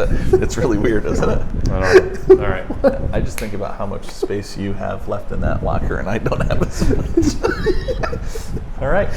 It's really weird, isn't it? I don't know. All right. I just think about how much space you have left in that locker, and I don't have as much. All right.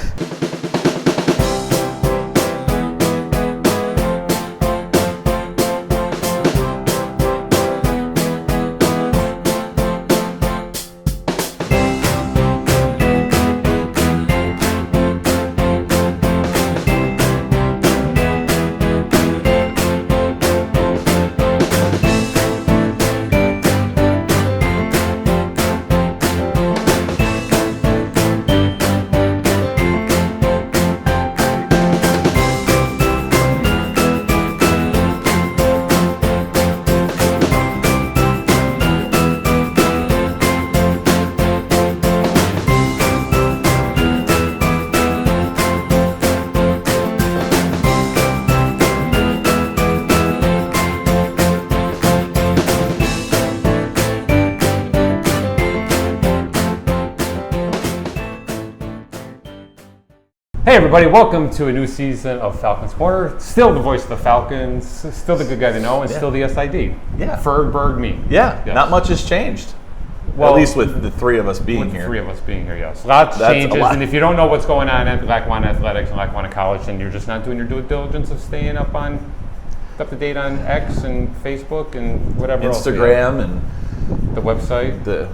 Hey everybody, welcome to a new season of Falcons Corner. Still the voice of the Falcons, still the good guy to know, and still the SID. Yeah. Fergberg, me. Yeah, Yes. not much has changed. Well, at least with the three of us being with here. the three of us being here, yes. Lots That's a changes, lot. and if you don't know what's going on at Lackawanna Athletics and Lackawanna College, then you're just not doing your due diligence of staying up to date on X and Facebook and whatever else. Instagram and The website. the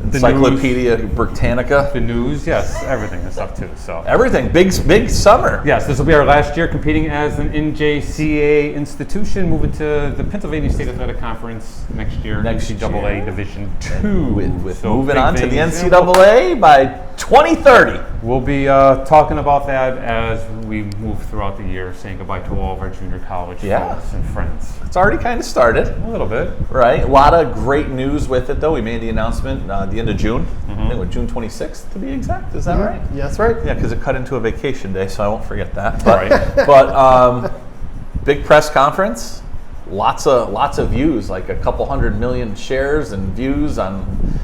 Encyclopedia Britannica. The news, yes, everything and stuff too. So Everything. Big summer. yes, this will be our last year competing as an NJCAA institution, moving to the Pennsylvania State Athletic Conference next year, NCAA year? Division II. With So moving big on to the things. NCAA by 2030. We'll be talking about that as we move throughout the year, saying goodbye to all of our junior college folks and friends. It's already kind of started. A little bit. Right, a lot of great news with it, though. We made the announcement the end of June. I think it was June 26th to be exact. Is that right? Yeah, that's right. Yeah, because it cut into a vacation day, so I won't forget that. Right. But big press conference, lots of views, like a couple 100 million shares and views on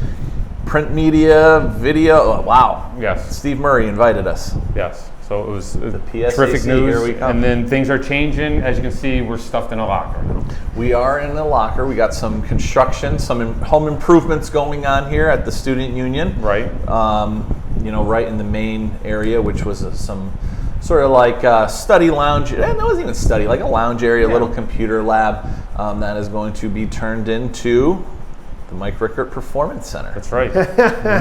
print media, video. Oh, wow. Yes. Steve Murray invited us. Yes. So it was PSAC, terrific news. here we come. And then things are changing. As you can see, we're stuffed in a locker. We are in the locker. We got some construction, some home improvements going on here at the Student Union. Right. Right in the main area, which was some sort of like study lounge. That wasn't even study, like a lounge area, a little computer lab that is going to be turned into the Mike Rickert Performance Center. That's right.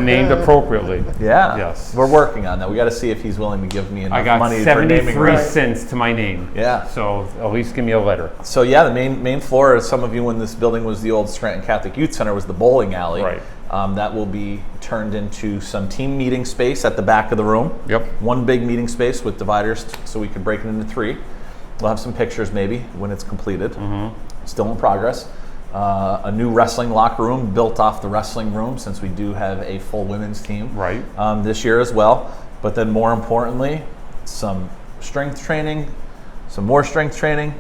Named appropriately. Yeah. Yes. We're working on that. We got to see if he's willing to give me enough I got money for naming 73 rights. cents to my name. Yeah. So at least give me a letter. So yeah, the main floor, as some of you, when this building was the old Scranton Catholic Youth Center, was the bowling alley. Right. That will be turned into some team meeting space at the back of the room. Yep. One big meeting space with dividers, so we could break it into three. We'll have some pictures maybe when it's completed. Still in progress. A new wrestling locker room built off the wrestling room, since we do have a full women's team Right. this year as well. But then more importantly, some strength training, some more strength training,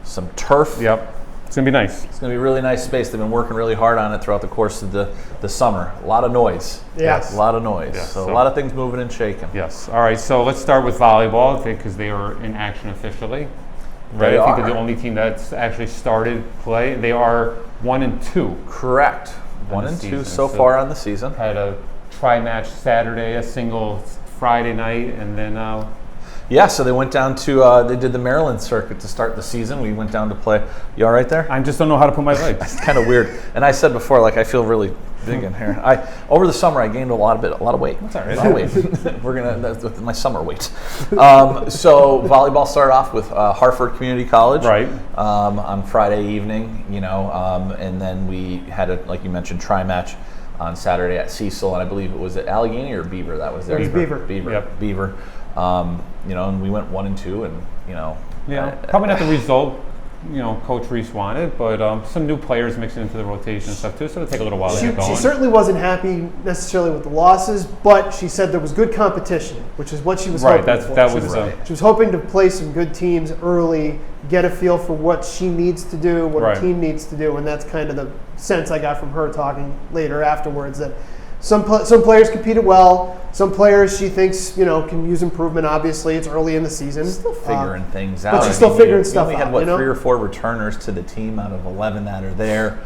some turf. Yep. It's going to be nice. It's going to be a really nice space. They've been working really hard on it throughout the course of the summer. A lot of noise. Yes. A lot of noise. Yes, So so- a lot of things moving and shaking. Yes. All right. So let's start with volleyball because they are in action officially. Right. They I think are. they're the only team that's actually started play. They are 1-2. Correct. On 1 the and 2 season, so so- far on the season. Had a tri-match Saturday, a single Friday night, and then Yeah, so they went down to, they did the Maryland circuit to start the season. We went down to play. You all right there? I just don't know how to put my legs. It's kind of weird. And I said before, like, I feel really big in here. Over the summer, I gained a lot of weight. That's all right. A lot of weight. That's with my summer weight. So volleyball started off with Hartford Community College. Right. On Friday evening, and then we had a, like you mentioned, tri-match on Saturday at Cecil, and I believe it was at Allegheny or Beaver that was there. It was Beaver. Yep. Beaver. And we went 1 and 2, and Yeah, probably not the result, Coach Reese wanted, but some new players mixing into the rotation and stuff too, so it'll take a little while to get going. She certainly wasn't happy necessarily with the losses, but she said there was good competition, which is what she was hoping for. She was hoping to play some good teams early, get a feel for what she needs to do, what her team needs to do, and that's kind of the sense I got from her talking later afterwards, that Some players competed well. Some players she thinks can use improvement. Obviously, it's early in the season. Still figuring things out. But she's still figuring stuff we out. We had 3 or 4 returners to the team out of 11 that are there.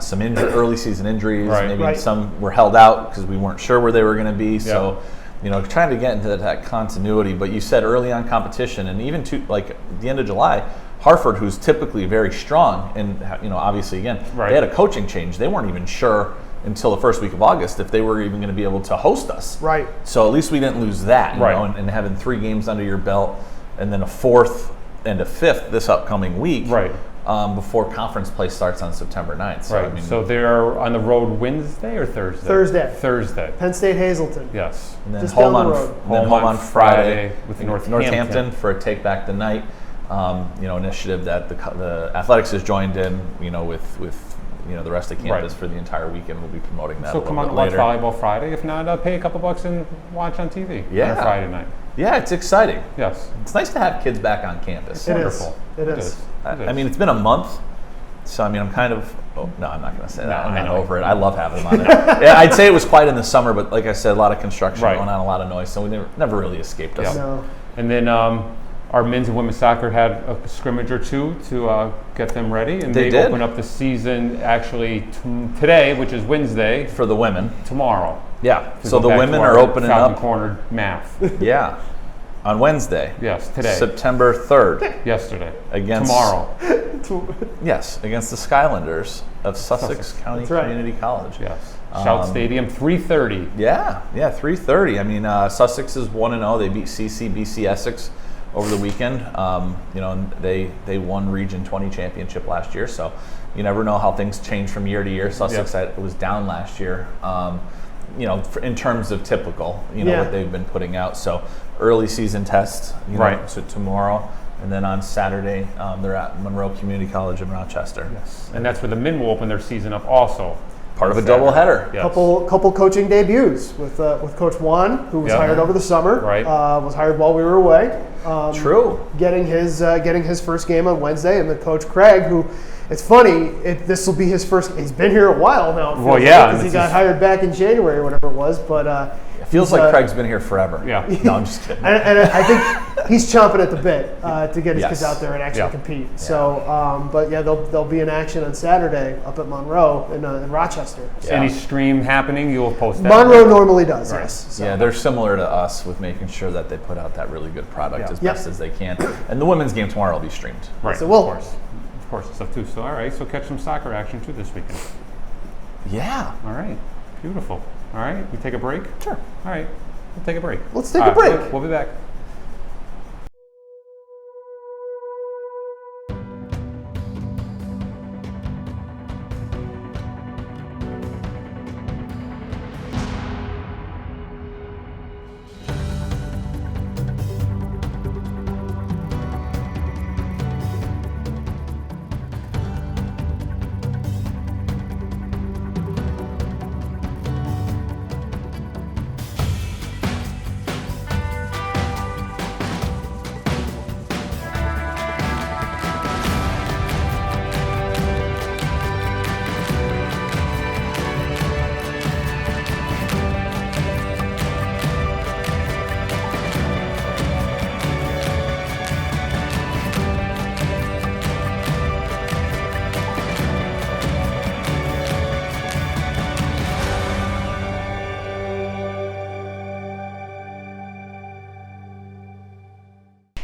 Some early season injuries. Maybe some were held out because we weren't sure where they were going to be. So, trying to get into that continuity. But you said early on competition, and even to like the end of July, Hartford, who's typically very strong, and obviously again they had a coaching change. They weren't even sure until the first week of August if they were even going to be able to host us. Right. So at least we didn't lose that. And having 3 games under your belt, and then a 4th and a 5th this upcoming week. Right. Before conference play starts on September 9th. So, So they're on the road Wednesday or Thursday? Thursday. Penn State Hazleton. Yes. And then just home down the road. Home on Friday with Northampton for a Take Back the Night initiative that the athletics has joined in. With the rest of campus for the entire weekend. We'll be promoting that. So come on and watch Volleyball Friday. If not, pay a couple bucks and watch on TV on a Friday night. Yeah, it's exciting. Yes. It's nice to have kids back on campus. It Wonderful. It is. I mean, it's been a month, so I'm kind of. Oh no, I'm not going to say that. I'm over it. I love having them on it. I'd say it was quiet in the summer, but like I said, a lot of construction going on, a lot of noise, so we never really escaped us. No. And then our men's and women's soccer had a scrimmage or 2 to get them ready, and they open up the season actually today, which is Wednesday, for the women. Tomorrow. Yeah. So the women are opening Falcons up. Corner math. Yeah. On Wednesday. Yes, today. September 3rd. Yesterday. Against tomorrow. Yes, against the Skylanders of Sussex County Community College. Yes. Shout Stadium, 3:30. Yeah, 3:30. I mean, Sussex is 1-0. They beat BC Essex over the weekend. And they won Region 20 championship last year. So you never know how things change from year to year. Sussex was down last year. In terms of typical, what they've been putting out. So early season test, so tomorrow, and then on Saturday they're at Monroe Community College in Rochester. Yes, and that's where the men will open their season up also. Part of a doubleheader. Yes. Couple coaching debuts with Coach Juan, who was hired over the summer. Right. Was hired while we were away. True. Getting his first game on Wednesday, and then Coach Craig, who. It's funny. This will be his first. He's been here a while now. Because he got hired back in January or whatever it was. But it feels like Craig's been here forever. Yeah. No, I'm just kidding. and I think he's chomping at the bit to get his kids out there and actually compete. Yeah. So, but they'll be in action on Saturday up at Monroe in Rochester. So. Any stream happening, you'll post that. Monroe normally does. Right. Yes. So. Yeah, they're similar to us with making sure that they put out that really good product as best as they can. And the women's game tomorrow will be streamed. Right. So Of course, stuff too. So, all right. So, catch some soccer action too this weekend. Yeah. All right. Beautiful. All right. We take a break? Sure. All right. We'll take a break. Let's take a break. We'll be back.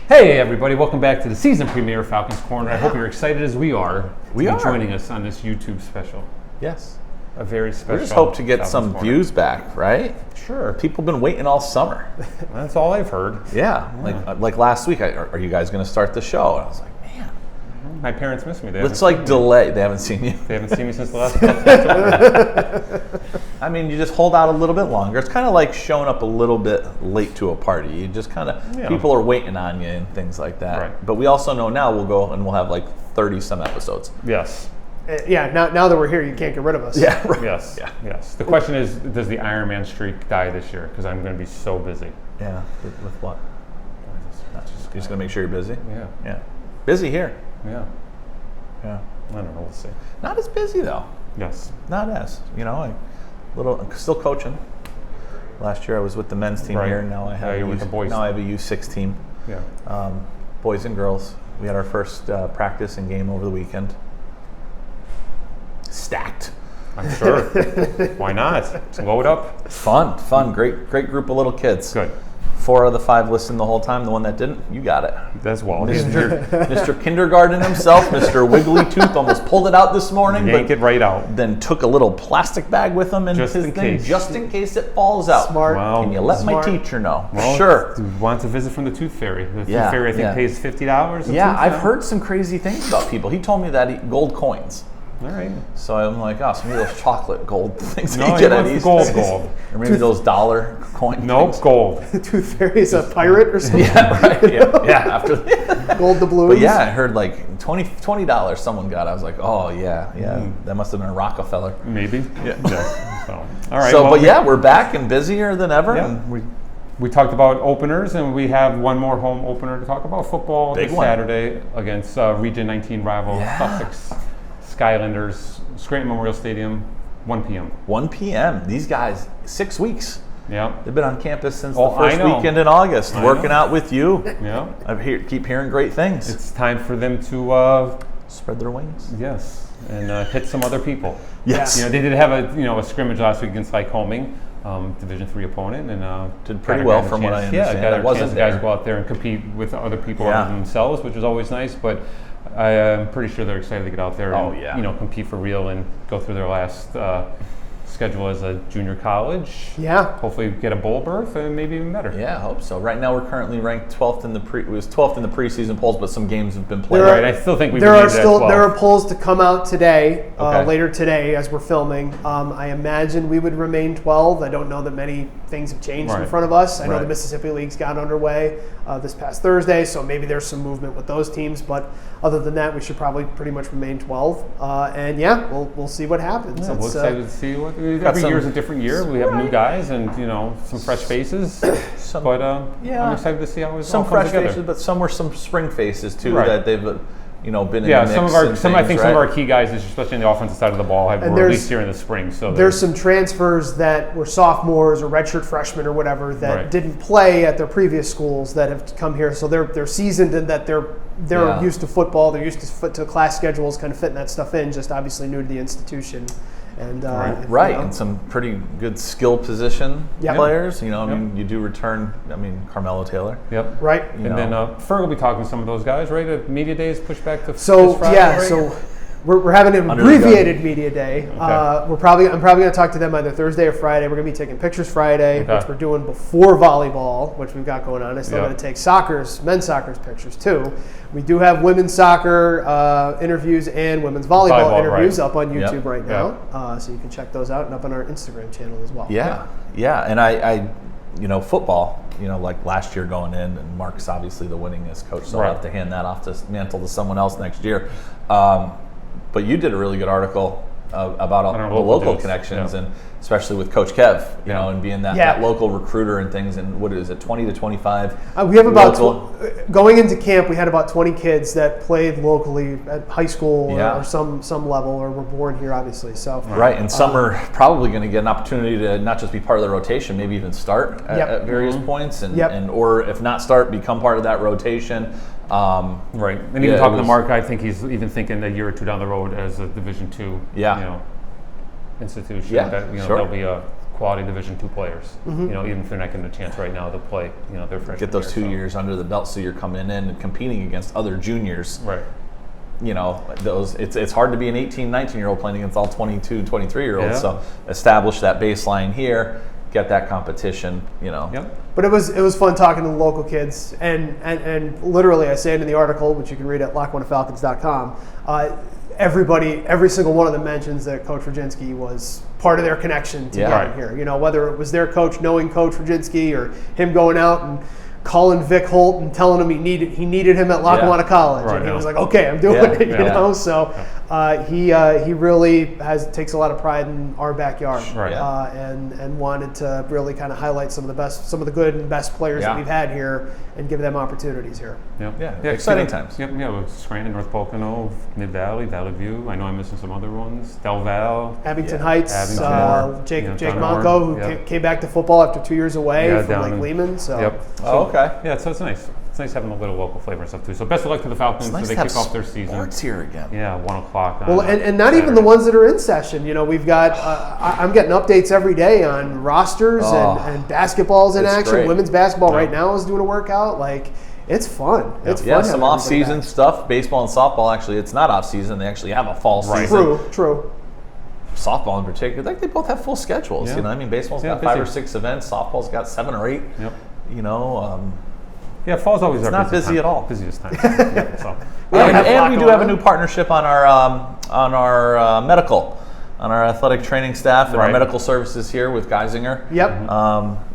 Hey everybody, welcome back to the season premiere of Falcons Corner. I hope you're excited as we are to be joining us on this YouTube special. Yes. A very special. We just hope to get Falcons some Corner. views back, right? Sure. People have been waiting all summer. That's all I've heard. Yeah. Like last week, are you guys going to start the show? And I was like, man. My parents miss me. Let's delay. They haven't seen you. They haven't seen me since the last couple. I mean, you just hold out a little bit longer. It's kind of like showing up a little bit late to a party. You just kind of, people are waiting on you and things like that. Right. But we also know now we'll go and we'll have like 30 some episodes. Yes. Now that we're here, you can't get rid of us. Yeah. Right. Yes. Yeah. Yes. The question is, does the Iron Man streak die this year? Because I'm going to be so busy. Yeah. With what? You're just going to make sure you're busy? Yeah. Yeah. Busy here. Yeah. Yeah. I don't know. We'll see. Not as busy though. Yes. Not as, Still coaching. Last year I was with the men's team here. Now I have with the boys. Now I have a U6 team. Yeah. Boys and girls. We had our first practice and game over the weekend. Stacked. I'm sure. Why not? Load up. Fun. Great group of little kids. Good. 4 of the 5 listened the whole time. The one that didn't, you got it. That's well. Mr. Kindergarten himself, Mr. Wiggly Tooth, almost pulled it out this morning. Yank it right out. Then took a little plastic bag with him and just his in thing, case. just in case it falls out. Smart. Wow. Can you let my teacher know? Well, sure. Wants a visit from the Tooth Fairy. The Tooth Fairy, I think, pays $50. Yeah, I've heard some crazy things about people. He told me that gold coins. All right. So I'm like, so maybe those chocolate gold things no, that you get at East. Gold. Or maybe those dollar coin Nope, things. Gold. The Tooth Fairy is a pirate or something? Yeah, right. Yeah. After Gold doubloons. But yeah, I heard like $20 someone got. I was like, oh, yeah. That must have been a Rockefeller. Maybe. Yeah. So, all right. So, but yeah, we're back and busier than ever. Yeah, And we talked about openers, and we have one more home opener to talk about. Football this Saturday against Region 19 rival Sussex Skylanders, Scranton Memorial Stadium, 1 p.m. 1 p.m. These guys, 6 weeks. Yeah. They've been on campus since the first weekend in August, working out with you. Yeah. Keep hearing great things. It's time for them to spread their wings. Yes, and hit some other people. Yes. They did have a scrimmage last week against Lycoming, Division III opponent, and did pretty well from what I understand. Yeah, got a chance guys go out there and compete with other people other than themselves, which is always nice. But I'm pretty sure they're excited to get out there and compete for real and go through their last schedule as a junior college. Yeah. Hopefully get a bowl berth and maybe even better. Yeah, I hope so. Right now we're currently ranked 12th in the preseason polls, but some games have been played. Right. I still think there are polls to come out today, later today as we're filming. I imagine we would remain 12. I don't know that many things have changed in front of us. I know the Mississippi League's got underway this past Thursday, so maybe there's some movement with those teams. But other than that, we should probably pretty much remain 12. And we'll see what happens. Yeah, we're excited to see what every year is a different year. We have new guys and some fresh faces. I'm excited to see how it's all comes together. Some fresh faces, but some were some spring faces too that they've been in the mix. Yeah, some of our key guys, especially on the offensive side of the ball, were released here in the spring. So there's some transfers that were sophomores or redshirt freshmen or whatever that didn't play at their previous schools that have come here. So they're seasoned and that they're used to football. They're used to class schedules, kind of fitting that stuff in. Just obviously new to the institution. And and some pretty good skill position players. You do return. Carmelo Taylor. Yep. Right. And then Ferg will be talking to some of those guys, right? At media days pushed back to this Friday, right? So we're having an abbreviated media day. Okay. I'm probably going to talk to them either Thursday or Friday. We're going to be taking pictures Friday, which we're doing before volleyball, which we've got going on. I still got to take men's soccer's pictures too. We do have women's soccer interviews and women's volleyball interviews up on YouTube right now, so you can check those out and up on our Instagram channel as well. Yeah. And I football. Like last year going in, and Mark's obviously the winningest coach, so I'll have to hand that off to mantle to someone else next year. But you did a really good article about the local connections, and especially with Coach Kev, and being that local recruiter and things. And what is it, 20 to 25? We have about going into camp. We had about 20 kids that played locally at high school or some level, or were born here, obviously. So and some are probably going to get an opportunity to not just be part of the rotation, maybe even start at various points, and or if not start, become part of that rotation. And even talking to Mark, I think he's even thinking a year or two down the road as a Division II, institution that there'll be a quality Division II players. Even if they're not getting a chance right now to play, their freshman get those 2 years under the belt, so you're coming in and competing against other juniors. Right. It's hard to be an 18, 19-year-old playing against all 22, 23-year-olds. So establish that baseline here. Get that competition, But it was fun talking to the local kids, and literally, I say it in the article, which you can read at LackawannaFalcons.com. Every single one of them mentions that Coach Rajinski was part of their connection to getting here. Whether it was their coach knowing Coach Rajinski or him going out and calling Vic Holt and telling him he needed him at Lackawanna College, and he was like, "Okay, I'm doing it." So He really takes a lot of pride in our backyard, right. And wanted to really kind of highlight some of the good and best players that we've had here and give them opportunities here. Yeah, exciting times. Yep, with Scranton, North Pocono, Mid Valley, Valley View. I know I'm missing some other ones. Del Val, Abington Heights, Jake Moore, Monco, who came back to football after 2 years away from Lake Lehman. So. Yep. Oh, okay. Yeah, so it's nice. It's nice having a little local flavor and stuff too. So best of luck to the Falcons It's nice as they to have kick off their season. Sports here again. Yeah, 1 o'clock. Well, and not even the ones that are in session. We've got. I'm getting updates every day on rosters and basketball's in action. Great. Women's basketball right now is doing a workout. Like, it's fun. It's fun. Some off-season stuff. Baseball and softball, actually, it's not off-season. They actually have a fall season. True. Softball in particular, like they both have full schedules. Yeah. I mean, baseball's got 5 or 6 events. Softball's got 7 or 8. Yep. Yeah, fall's always it's not busy at all. Busiest time. So. And we do have a new partnership on our medical. On our athletic training staff and our medical services here with Geisinger. Yep.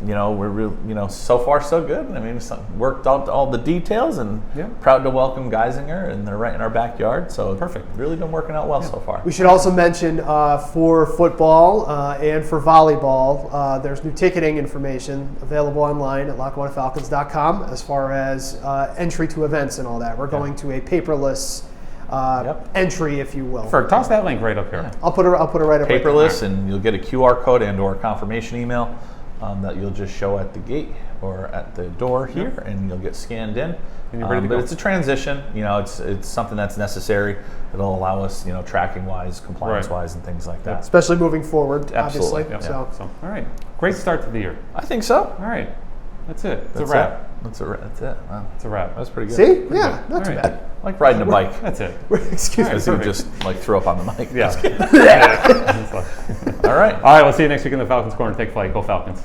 We're so far so good. I mean, worked out all the details and proud to welcome Geisinger, and they're right in our backyard. So perfect. Really been working out well so far. We should also mention for football and for volleyball, there's new ticketing information available online at LackawannaFalcons.com as far as entry to events and all that. We're going to a paperless entry, if you will. Ferg, toss that link right up here. I'll put it right up. Paperless, and you'll get a QR code and/or confirmation email that you'll just show at the gate or at the door here, and you'll get scanned in. And you're ready to go. But it's a transition. It's something that's necessary. It'll allow us, tracking-wise, compliance-wise, and things like that. Especially moving forward, Absolutely. obviously. So, all right, great start to the year. I think so. All right, that's it. It's a wrap. That's it. Wow. It's a wrap. That's pretty good. See? Yeah, not too All right. bad. Like riding a bike. That's it. Excuse me. As you just threw up on the mic. Yeah. All right. All right, we'll see you next week in the Falcons Corner. Take flight. Go Falcons.